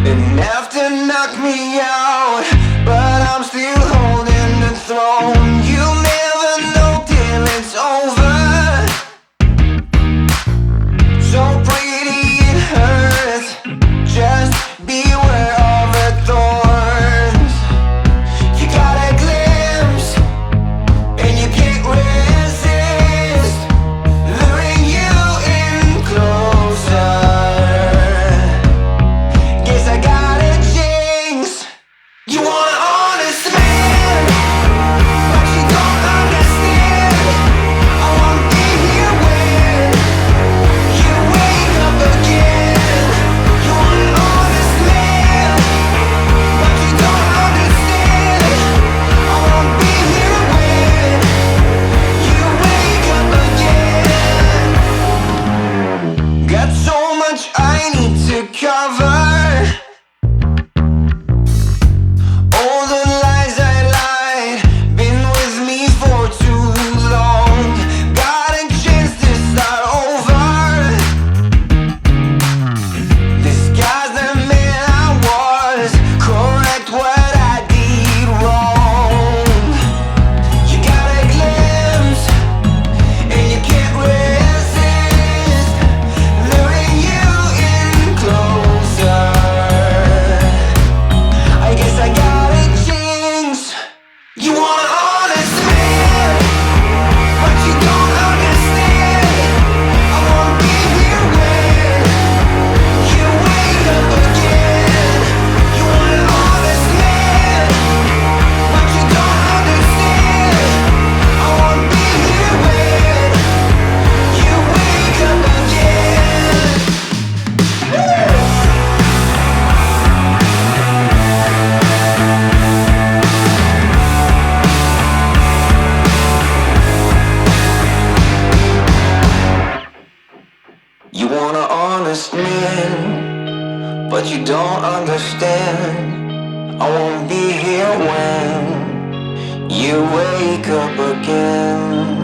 Enough to knock me out, but I'm still holding the throne. You'll never know till it's over. So pretty it hurts, just beware of the thorns. You got a glimpse, and you can't resist, luring you in closer. Guess I got a jinx. You want an honest man, but you don't understand. I won't be here when you wake up again. You want an honest man, but you don't understand. I won't be here when you wake up again. Got so much I need to cover. All the lies I lied, been with me for too long. Got a chance to start over. Disguise the man I was, correct what I did wrong. You got a glimpse, and you can't resist, luring you in closer. I guess I got a jinx. You want an honest man, but you don't understand. I won't be here when you wake up again. You want an honest man, but you don't understand. I won't be here when you wake up again. You want an honest man, but you don't understand. I won't be here when you wake up again.